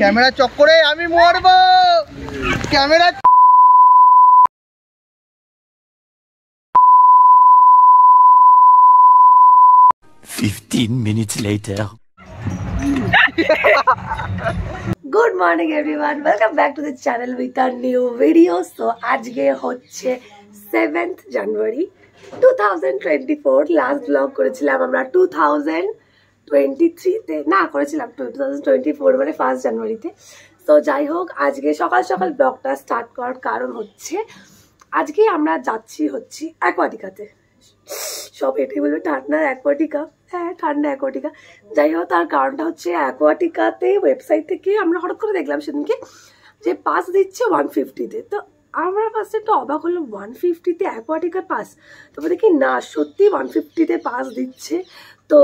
Camera চক্করে আমি মরবো। Camera 15 minutes later. Good morning everyone, welcome back to the channel with a new video. So আজকে হচ্ছে 7th January 2024. Last blog করেছিলাম আমরা 2023 তে, না করেছিলাম 2024 মানে 1st জানুয়ারিতে। তো যাই হোক, আজকে সকাল সকাল ব্লগটা স্টার্ট করার কারণ হচ্ছে আজকে আমরা যাচ্ছি অ্যাকোয়াটিকাতে। সব এটাই বলবে ঠান্ডা অ্যাকোয়াটিকা, হ্যাঁ ঠান্ডা অ্যাকোয়াটিকা। যাই হোক, তার কারণটা হচ্ছে অ্যাকোয়াটিকাতে ওয়েবসাইট থেকে আমরা হঠাৎ করে দেখলাম সেদিনকে যে পাস দিচ্ছে 150-তে। তো আমরা ফার্স্টে একটু অবাক হলাম, 150-তে অ্যাকোয়াটিকার পাস? তারপর দেখি না, সত্যি 150-তে পাস দিচ্ছে। তো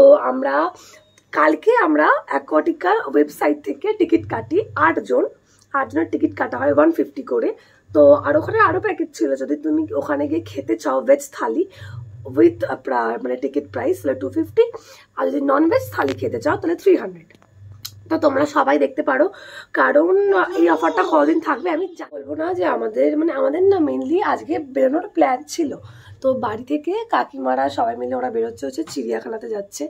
কালকে আমরা অ্যাকোয়াটিকার ওয়েবসাইট থেকে টিকিট কাটি, 8 জনের টিকিট কাটা হয় 150 করে। তো আর ওখানে আরও প্যাকেজ ছিল, যদি তুমি ওখানে গিয়ে খেতে চাও ভেজ থালি উইথ মানে টিকিট প্রাইস তাহলে 250, আর যদি নন ভেজ থালি খেতে চাও তাহলে 300। তো তোমরা সবাই দেখতে পারো, কারণ এই অফারটা কদিন থাকবে আমি বলবো না। যে আমাদের না মেনলি আজকে বেরোনোর প্ল্যান ছিল। তো বাড়ি থেকে কাকিমারা সবাই মিলে ওরা বেরোচ্ছে, হচ্ছে চিড়িয়াখানাতে যাচ্ছে।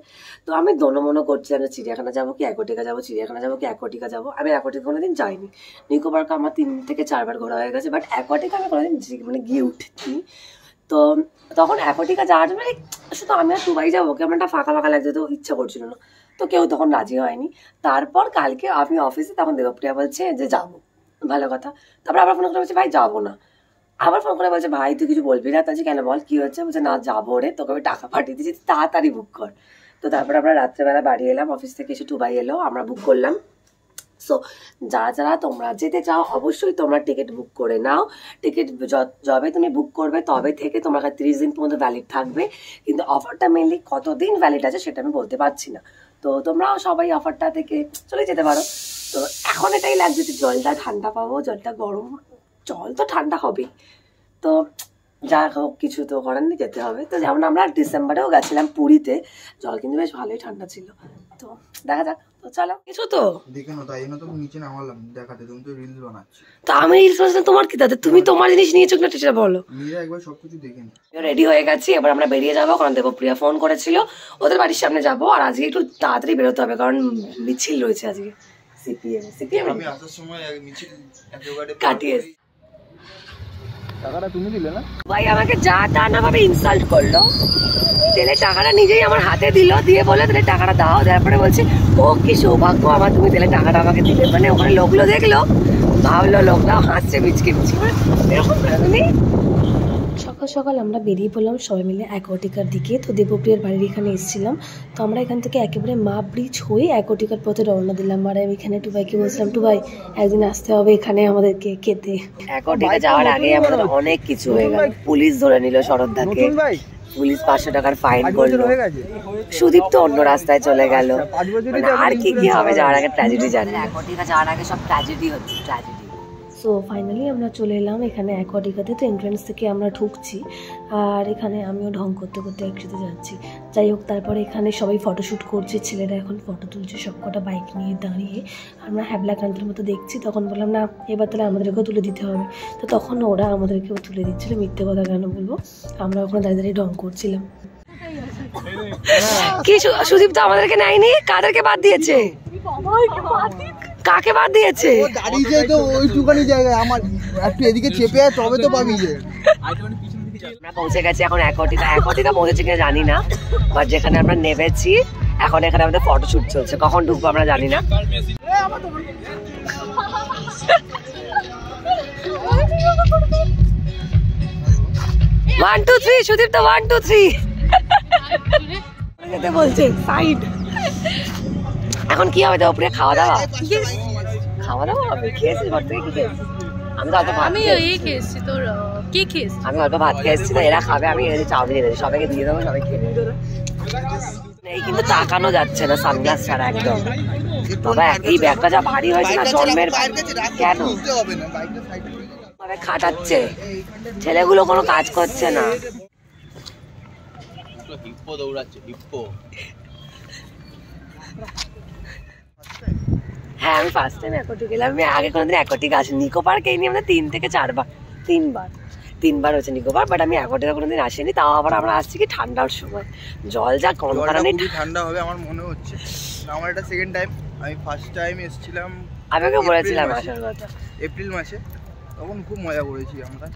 তো আমি দোনোমনো করছিলাম যে চিড়িয়াখানা যাবো কি অ্যাকোয়াটিকা যাবো, চিড়িয়াখানা যাবো কি অ্যাকোয়াটিকা যাবো। আমি অ্যাকোয়াটিকা কোনোদিন যাইনি, নিকো পার্ক আমার 3 থেকে 4 বার ঘোরা হয়ে গেছে, বাট অ্যাকোয়াটিকা আমি কোনোদিন গিয়ে উঠিনি। তো তখন অ্যাকোয়াটিকা যাওয়ার জন্য শুধু আমি আর দুবাই যাবো, কেমনটা ফাঁকা ফাঁকা লাগছে, তো ইচ্ছা করছিল না। তো কেউ তখন রাজি হয়নি। তারপর কালকে আমি অফিসে, তখন দেবপ্রিয়া বলছে যে যাবো, ভালো কথা। তারপর আবার ফোন করে বলছে ভাই যাবো না। আবার ফোন করে বলছে ভাই তুই কিছু বলবি না? তাহলে কেন বল কি হচ্ছে? বলছে না যাবো রে, তোকে আমি টাকা পাঠিয়ে দিচ্ছি, তাড়াতাড়ি বুক কর। তো তারপর আমরা রাত্রেবেলা বাড়ি এলাম, অফিস থেকে এসে টুবাই এলো, আমরা বুক করলাম। সো যারা তোমরা যেতে চাও অবশ্যই তোমরা টিকিট বুক করে নাও। টিকিট যবে তুমি বুক করবে তবে থেকে তোমার কাছে 30 দিন পর্যন্ত ভ্যালিড থাকবে, কিন্তু অফারটা মেনলি কতদিন ভ্যালিড আছে সেটা আমি বলতে পারছি না। তো তোমরাও সবাই অফারটা থেকে চলে যেতে পারো। তো এখন এটাই লাগছে যে জলটা ঠান্ডা পাবো, জলটা গরম, জল তো ঠান্ডা হবেই। তো যা হোক, কিছু তো করার নেই, যেতে হবে। তো যেমন আমরা ডিসেম্বরেও গেছিলাম পুরীতে, জল কিন্তু বেশ ভালোই ঠান্ডা ছিল। তো দেখা যাক, তো চলো কিছু তো দেখে নাও, তাই জন্য তো নিচে নামালাম দেখাতে। তুমি তো রিলস বানাচ্ছ। তো আমি রিলস বানাচ্ছি, তোমার কি তাতে? তুমি তোমার জিনিস নিয়েছো কিনা সেটা বলো। নিজে একবার সবকিছু দেখে নি। রেডি হয়ে গেছি, এবার আমরা বেরিয়ে যাবো, কারণ দেবপ্রিয়া ফোন করেছিল ওদের বাড়ির সামনে যাবো। আর আজকে একটু তাড়াতাড়ি বেরোতে হবে, কারণ মিছিল রয়েছে আজকে সিপিএম। আমি আসার সময় মিছিল কাটিয়ে টাকাটা তুমি দিলে না? ভাই আমাকে যা তা না ভাবে ইনসাল্ট করলো। তেলে টাকাটা নিজেই আমার হাতে দিল, দিয়ে বলে তেলে টাকাটা দাও। তারপরে বলছে ও কি সৌভাগ্য আমার, তুমি তেলে টাকাটা আমাকে দিলে। মানে ওখানে লোকগুলো দেখলো, ভাবলো লোকটা হাসছে মিচকে এরকম। সকাল সকাল আমরা বেরিয়ে পড়লাম সবাই মিলে অ্যাকোয়াটিকার দিকে। তো দেবপ্রিয়ার বাড়ির এখানে এসেছিলাম। তো আমরা এখান থেকে একেবারে মা ব্রিজ হয়ে অ্যাকোয়াটিকার পথে রওনা দিলাম। আর আমি এখানে টুবাইকে বলছিলাম, টুবাই একদিন আসতে হবে এখানে আমাদেরকে খেতে। অ্যাকোয়াটিকা যাওয়ার আগে আমাদের অনেক কিছু হয়ে গেল। পুলিশ ধরে নিল শরৎদাকে, পুলিশ 500 টাকার ফাইন করলো। সুদীপ তো অন্য রাস্তায় চলে গেল। আর কি কি হবে যাওয়ার আগে, ট্র্যাজেডি জানে। অ্যাকোয়াটিকা যাওয়ার আগে সব ট্র্যাজেডি হচ্ছে, ট্র্যাজেডি। সো ফাইনালি আমরা চলে এলাম এখানে অ্যাকোয়াটিকাতে। তো এন্ট্রান্স থেকে আমরা ঢুকছি, আর এখানে আমিও ঢং করতে করতে একসাথে যাচ্ছি। যাই হোক, তারপরে এখানে সবাই ফটোশ্যুট করছে, ছেলেরা এখন ফটো তুলছে সব কটা বাইক নিয়ে দাঁড়িয়ে। আমরা হ্যাবলাকান্তের মতো দেখছি। তখন বললাম না এবার তাহলে আমাদেরকেও তুলে দিতে হবে। তো তখন ওরা আমাদেরকেও তুলে দিচ্ছিলো, মিথ্যে কথা কেন বলবো। আমরা ওখানে দাঁড়িয়ে দাঁড়িয়ে ঢং করছিলাম। কি সুদীপ তো আমাদেরকে নেয়নি, কাদেরকে বাদ দিয়েছে? কাকে বাদ দিয়েছে? ও দাঁড়িয়েছে তো ওইটুকানি জায়গায়, আমার একটু এদিকে চেপে আয় তবে তো পাবি যে। আমরা পৌঁছে গেছি এখন অ্যাকোয়াটিকা পৌঁছেছি কিনা জানি না, বাট যেখানে আমরা নেমেছি এখন এখানে আমাদের ফটোশুট চলছে। কখন ঢুকবো আমরা জানি না। 1 2 3 সুদীপ তো 1 2 3 বলছে সাইড। এখন কি হবে দেবপ্রিয়া? খাওয়া দাওয়া হবে। খেয়েছিস ঘর থেকে? কি খেয়েছিস? আমি তো অল্প ভাত খেয়েছি। তোর কি খেয়েছিস? আমি অল্প ভাত খেয়েছি। তো এরা খাবে, আমি চাউমিন এনেছি, সবাইকে দিয়ে দেবো, সবাই খেয়ে নেবে। এই কিন্তু তাকানো যাচ্ছে না সানগ্লাস ছাড়া একদম। বাবা এই ব্যাগটা যা ভারী হয়েছে না জন্মের। কেন খাটাচ্ছে ছেলেগুলো, কোনো কাজ করছে না। হ্যাঁ আমি ফার্স্ট টাইম অ্যাকোয়াটিক গেলাম। আমি আগে কোনোদিন অ্যাকোয়াটিক আসিনি। নিকো পার্ক এই নিয়ে আমরা 3 থেকে 4 বার, 3 বার হয়েছে নিকো পার্ক, বাট আমি অ্যাকোয়াটিকে কোনোদিন আসিনি। তাও আবার আমরা আসছি কি ঠান্ডার সময়, জল যা কনকারানি ঠান্ডা হবে আমার মনে হচ্ছে। আমার এটা সেকেন্ড টাইম, আমি ফার্স্ট টাইম এসেছিলাম আমি ওকে বলেছিলাম আসার কথা এপ্রিল মাসে, তখন খুব মজা করেছি আমরা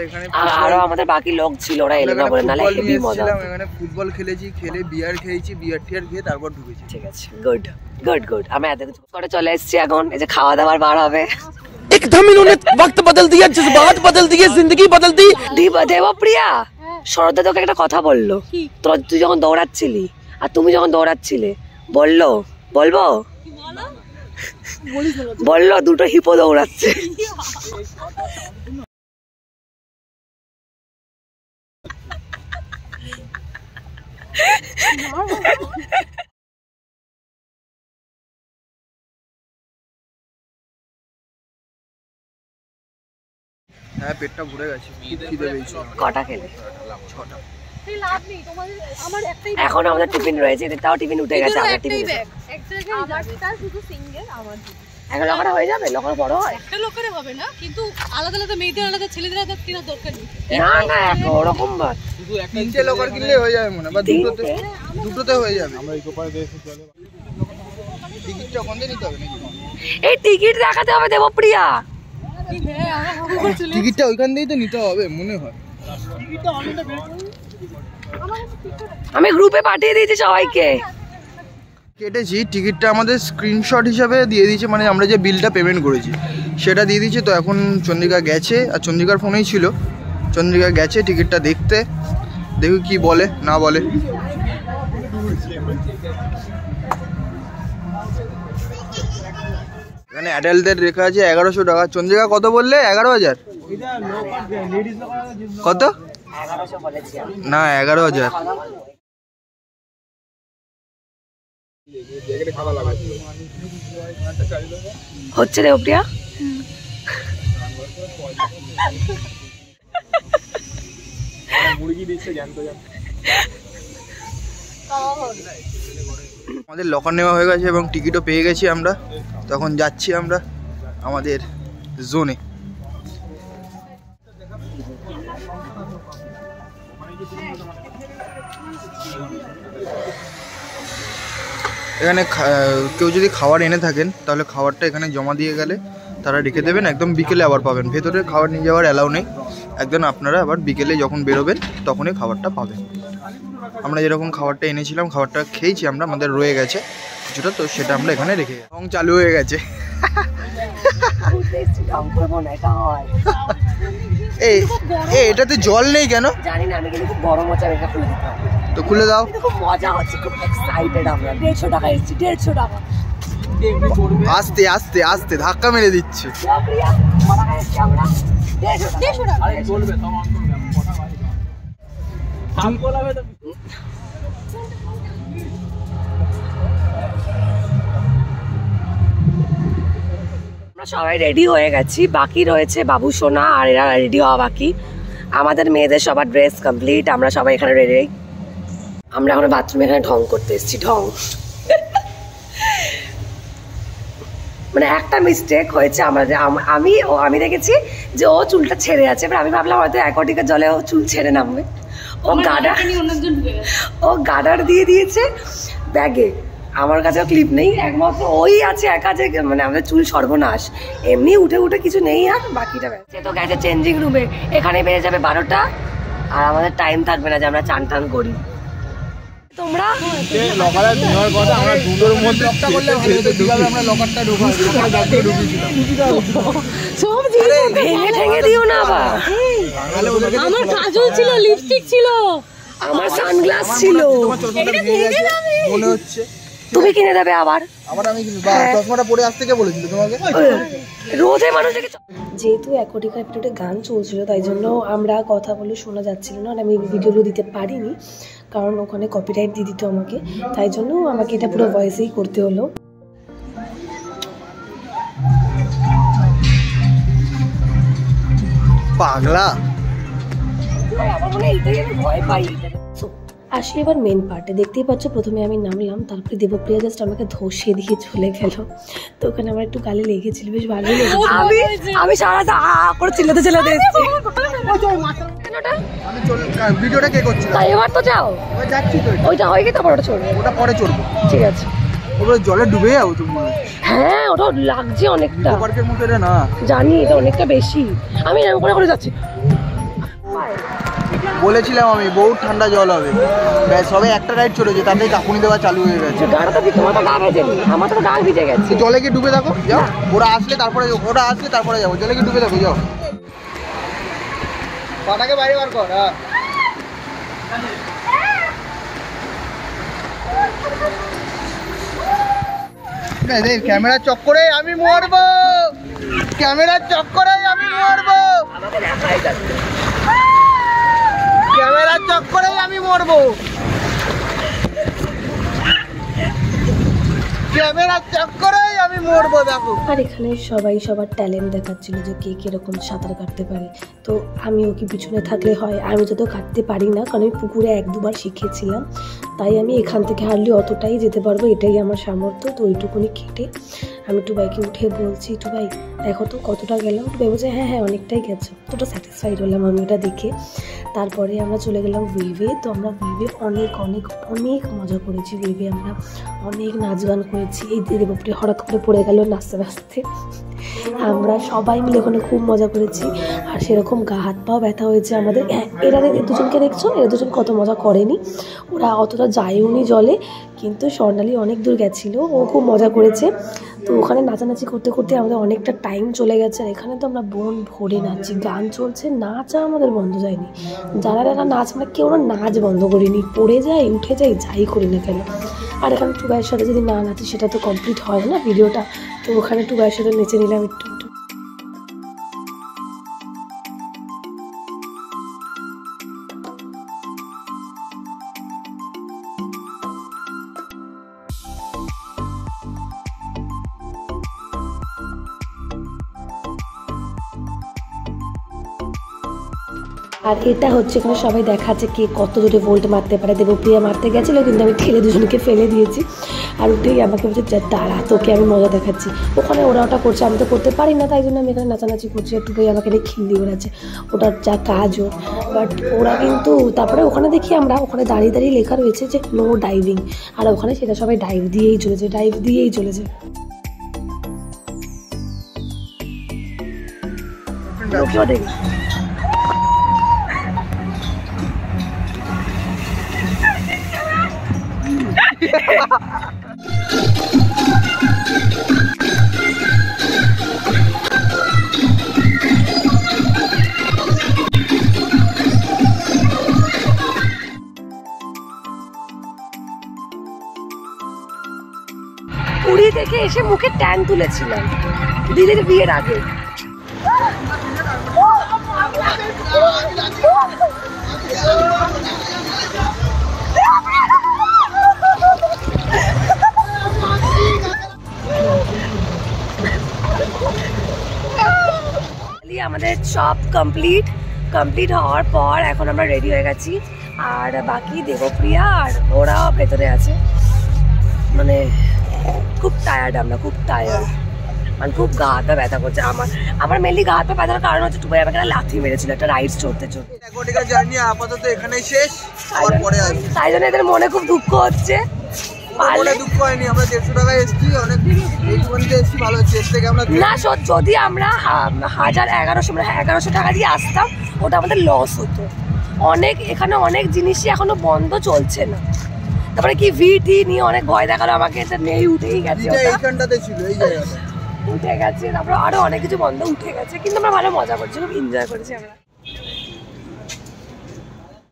এখানে। আরো আমাদের বাকি লোক ছিল, ওরা এলো না বলে, নালে হেভি মজা হতো। এখানে ফুটবল খেলেছি, খেলে বিয়ার খেয়েছি, বিয়ার টিয়ার খেয়ে তারপর ঢুকেছি। ঠিক আছে, গুড গুড গুড। আমরা এত কিছু করে চলে এসেছি, এখন এই যে খাওয়া দাওয়ার বার হবে। एकदम इन्होंने वक्त बदल दिया, जज्बात बदल दिए, जिंदगी बदल दी। দেবপ্রিয়া, শরৎদা তোকে একটা কথা বললো, তুই যখন দৌড়াচ্ছিলি আর তুমি যখন দৌড়াচ্ছিলে, বললো দুটো হিপো দৌড়াচ্ছে। হ্যাঁ পেটটা ভরে গেছে, খিদে পেয়েছে। কটা খেলে? 6টা। এখন আমাদের টিফিন রয়েছে, তাও টিফিন উঠে গেছে। আমরা টিফিন এখন লকারে হয়ে যাবে, লকার বড় হয় একটা লকারে হবে না, কিন্তু আলাদা আলাদা মেয়েদের আলাদা ছেলেদের আলাদা কেনার দরকার নেই। না না ওরকম বাদ, শুধু 3টে লকার কিনলে হয়ে যাবে মনে, বা দুটোতে হয়ে যাবে। আমরা এই কোপারে দেখে চলে টিকিটটা কোন দিন নিতে হবে নাকি? এই টিকিট দেখাতে হবে দেবপ্রিয়া, টিকিটটা ওইখান থেকেই তো নিতে হবে মনে হয়। আমি গ্রুপে পাঠিয়ে দিয়েছি সবাইকে। কেটেছি টিকিটটা, আমাদের স্ক্রিনশট হিসাবে দিয়ে দিয়েছে, মানে আমরা যে বিলটা পেমেন্ট করেছি সেটা দিয়ে দিয়েছে। তো এখন চন্দ্রিকা গেছে, আর চন্দ্রিকার ফোনেই ছিল, চন্দ্রিকা গেছে টিকিটটা দেখতে, দেখি কি বলে না বলে। এখানে অ্যাডাল্টদের লেখা আছে 1100 টাকা। চন্দ্রিকা কত বললে? 11,000? কত? না 11,000। হচ্ছে দেবপ্রিয়া, আমাদের লকার নেওয়া হয়ে গেছে এবং টিকিটও পেয়ে গেছি আমরা। তখন যাচ্ছি আমরা আমাদের জোনে। এখানে কেউ যদি খাবার এনে থাকেন তাহলে খাবারটা এখানে জমা দিয়ে গেলে তারা রেখে দেবেন, একদম বিকেলে আবার পাবেন। ভেতরে খাবার নিয়ে যাওয়ার অ্যালাউ নেই, একদম আপনারা আবার বিকেলে যখন বেরোবেন তখনই খাবারটা পাবেন। আমরা যেরকম খাবারটা এনেছিলাম খাবারটা খেয়েছি আমরা, আমাদের রয়ে গেছে কিছুটা, তো সেটা আমরা এখানে রেখে গেছি। এবং চালু হয়ে গেছে। এই এটাতে জল নেই কেন জানি না, আমি কিন্তু খুব গরম হচ্ছে, আমি এটা খুলে দিতে হবে। তো খুলে দাও। খুব মজা হচ্ছে, খুব এক্সাইটেড আমরা। 150 টাকা এসেছি, 150 টাকা। আস্তে আস্তে আস্তে ধাক্কা মেরে দিচ্ছে। আমরা সবাই রেডি হয়ে গেছি, বাকি রয়েছে বাবু সোনা আর এরা রেডি হওয়া বাকি। আমাদের মেয়েদের সবার ড্রেস কমপ্লিট, আমরা সবাই এখানে রেডি। আমরা এখন বাথরুমে এখানে ঢং করতে এসেছি, ঢং। মানে একটা মিস্টেক হয়েছে আমাদের, আমি দেখেছি যে ও চুলটা ছেড়ে আছে, এবার আমি ভাবলাম হয়তো অ্যাকোয়াটিকের জলে ও চুল ছেড়ে নামবে। ও গার্ডার দিয়ে দিয়েছে ব্যাগে, আমার কাছেও ক্লিপ নেই, একমাত্র ওই আছে একা যে মানে আমাদের চুল সর্বনাশ। এমনি উঠে উঠে কিছু নেই, আর বাকিটা সে তো গেছে চেঞ্জিং রুমে। এখানে বেড়ে যাবে 12টা, আর আমাদের টাইম থাকবে না যে আমরা চান টান করি। তোমরা ভেঙে ঠেঙে দিও না আবার। আমার কাজল ছিল, লিপস্টিক ছিল, আমার সানগ্লাস ছিল, মনে হচ্ছে তুমি কিনে দেবে আবার। আমি চশমাটা পরে আসতে কে বলেছিল তোমাকে? রোদে মানুষ যেহেতু অ্যাকোয়াটিকা এপিসোডে গান চলছিল, তাই জন্য আমরা কথা বলে শোনা যাচ্ছিল না, আর আমি ভিডিওগুলো দিতে পারিনি কারণ ওখানে কপিরাইট দিয়ে দিত আমাকে, তাই জন্য আমাকে এটা পুরো ভয়েসেই করতে হলো। পাগলা আমার মনে হয় এইটাই আমি ভয় পাই। আসি এবার মেন পার্টে। দেখতেই পাচ্ছ প্রথমে আমি নামলাম, তারপরে দেবপ্রিয়া জাস্ট আমাকে ধসে দিয়ে চলে গেল। তো ওখানে আমার একটু গালে লেগেছিল, বেশ ভালোই লেগেছিল। আমি সারা করে চিল্লাতে এসেছি। ভিডিওটা কে করছে? তাই এবার তো যাও, যাচ্ছি তো, ওইটা হয়ে গেছে, তারপর ওটা চলবে, ওটা পরে চলবে। ঠিক আছে। ওটা জলে ডুবে যাবো তুমি? হ্যাঁ, ওটা লাগছে অনেকটা, পার্কের মতো এটা না, জানি এটা অনেকটা বেশি। আমি এরকম করে যাচ্ছি। বলেছিলাম আমি বহুত ঠান্ডা জল হবে, ব্যাস সবে একটা রাইড চলেছে, তাতেই কাকুনি দেওয়া চালু হয়ে গেছে। গাড়িটা তোমার তো গা ভেজেনি, আমার তো গা ভিজে গেছে। জলে গিয়ে ডুবে থাকো, যাও। ওরা আসলে তারপরে যাবো, জলে গিয়ে ডুবে থাকো, যাও। পাটাকে বাইরে বার কর। ক্যামেরার চক্করে আমি মরবো, ক্যামেরার চক্করে আমি মরবো, ক্যামেরার চক্করে আমি মরবো, ক্যামেরার চক্করে আমি মরবো। দেখো, আর এখানে সবাই সবার ট্যালেন্ট দেখাচ্ছিল যে কে কিরকম সাঁতার কাটতে পারে। তো আমি ওকে পিছনে থাকলে হয়, আমি যত কাটতে পারি না, কারণ আমি পুকুরে 1-2 বার শিখেছিলাম, তাই আমি এখান থেকে হারলি অতটাই যেতে পারবো, এটাই আমার সামর্থ্য। তো ওইটুকুনি কেটে আমি টুবাইকে উঠে বলছি, টুবাই দেখো তো কতটা গেলাম। টুবাই বলছে হ্যাঁ হ্যাঁ অনেকটাই গেছো। তোটা স্যাটিসফাইড হলাম আমি ওটা দেখে। তারপরে আমরা চলে গেলাম ওয়েভে। তো আমরা ওয়েভে অনেক অনেক অনেক মজা করেছি। ওয়েভে আমরা অনেক নাচ গান করেছি। এই দেবপ্রিয়া হঠাৎ করে পড়ে গেল নাচতে নাচতে। আমরা সবাই মিলে ওখানে খুব মজা করেছি, আর সেরকম গা হাত পাও ব্যথা হয়েছে আমাদের। হ্যাঁ, এরা দুজনকে দেখছো, এরা দুজন কত মজা করেনি, ওরা অতটা যায়ওনি জলে, কিন্তু স্বর্ণালী অনেক দূর গেছিলো, ও খুব মজা করেছে। তো ওখানে নাচানাচি করতে করতে আমাদের অনেকটা টাইম চলে গেছে। আর এখানে তো আমরা মন ভরে নাচছি, গান চলছে, নাচা আমাদের বন্ধ যায়নি। যারা যারা নাচ, আমরা কেউ না নাচ বন্ধ করিনি, পড়ে যাই উঠে যাই যাই করি না কেন। আর এখানে টুবাইয়ের সাথে যদি না নাচি সেটা তো কমপ্লিট হয় না ভিডিওটা। তো ওখানে টুবাইয়ের সাথে নেচে নিলাম একটু। আর এটা হচ্ছে এখানে সবাই দেখাচ্ছে কে কত জোরে ভোল্ট মারতে পারে। দেবপ্রিয়া মারতে গেছিলো, কিন্তু আমি ঠেলে দুজনকে ফেলে দিয়েছি। আর উঠেই আমাকে বলছে দাঁড়া, তোকে আমি মজা দেখাচ্ছি। ওখানে ওরা ওটা করছে, আমি তো করতে পারি না, তাই জন্য আমি এখানে নাচানাচি করছি। একটু আমাকে নিয়ে খিল্লি বেড়াচ্ছে, ওটার যা কাজ ওর। বাট ওরা কিন্তু তারপরে ওখানে দেখি আমরা, ওখানে দাঁড়িয়ে দাঁড়িয়ে লেখা রয়েছে যে নো ডাইভিং, আর ওখানে সেটা সবাই ডাইভ দিয়েই চলেছে। দেখি পুরী থেকে এসে মুখে ট্যান তুলেছিলাম দিদির বিয়ের আগে। আমাদের সব কমপ্লিট হওয়ার পর এখন আমরা রেডি হয়ে গেছি। আর বাকি দেবপ্রিয়া আর ওরা ভেতরে আছে। মানে খুব টায়ার্ড, আমরা খুব টায়ার্ড, মানে খুব গা হাতে ব্যথা করছে। আমার মেনলি গা হাতে ব্যথার কারণ হচ্ছে টুবাই আমাকে লাথি মেরেছিল একটা রাইডস চড়তে। আপাতত এখানেই শেষ, আবার পরে আসবে। তাই জন্য এদের মনে খুব দুঃখ হচ্ছে। দুঃখ হয়নি, আমরা 150 টাকায় এসেছি, অনেক এসেছি, ভালো হচ্ছে। না যদি আমরা 1100 টাকা দিয়ে আসতাম, ওটা আমাদের লস হতো অনেক। এখানে অনেক জিনিসই এখনো বন্ধ চলছে না। তারপরে কি ভিটি নিয়ে অনেক ভয় দেখালো আমাকে, এটা নেই, উঠেই গেছে, এইখানটাতে ছিল, এই জায়গাটা উঠে গেছে। তারপরে আরো অনেক কিছু বন্ধ উঠে গেছে, কিন্তু আমরা ভালো মজা করছি, খুব এনজয় করেছি আমরা।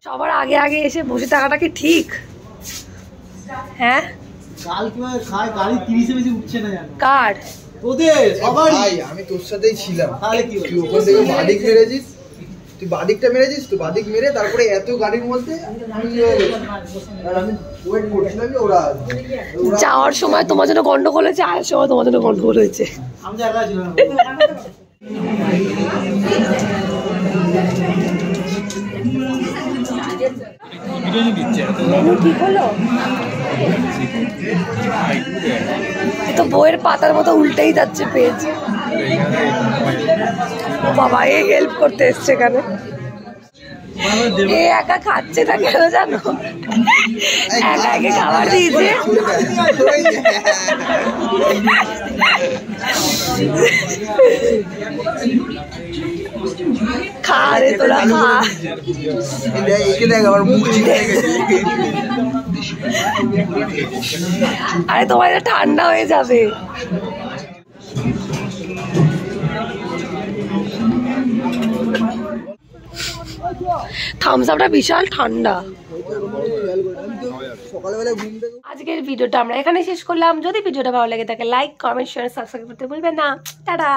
সবার আগে আগে এসে বসে থাকাটা কি ঠিক? হ্যাঁ, কার আমি তোর সাথেই ছিলাম, তুই ওখান থেকে বাদিক মেরেছিস, তুই বাদিকটা মেরেছিস, তুই বাদিক মেরে তারপরে এত গাড়ির মধ্যে আমি ওয়েট করছিলাম যে ওরা যাওয়ার সময় তোমার জন্য গন্ডগোল হয়েছে, আসার সময় তোমার জন্য গন্ডগোল হয়েছে। মেনু ঠিক হলো? এ তো বইয়ের পাতার মতো উল্টেই যাচ্ছে পেজ। ও বাবা, এ হেল্প করতে এসছে এখানে। এ একা খাচ্ছে না কেন জানো? একা একে খাবার দিয়েছে। খা রে তোরা, খা। আরে তোমার এটা ঠান্ডা হয়ে যাবে। থামস আপটা বিশাল ঠান্ডা। আজকের ভিডিওটা আমরা এখানে শেষ করলাম। যদি ভিডিওটা ভালো লাগে তাকে লাইক, কমেন্ট, শেয়ার, সাবস্ক্রাইব করতে ভুলবেন না। টাটা।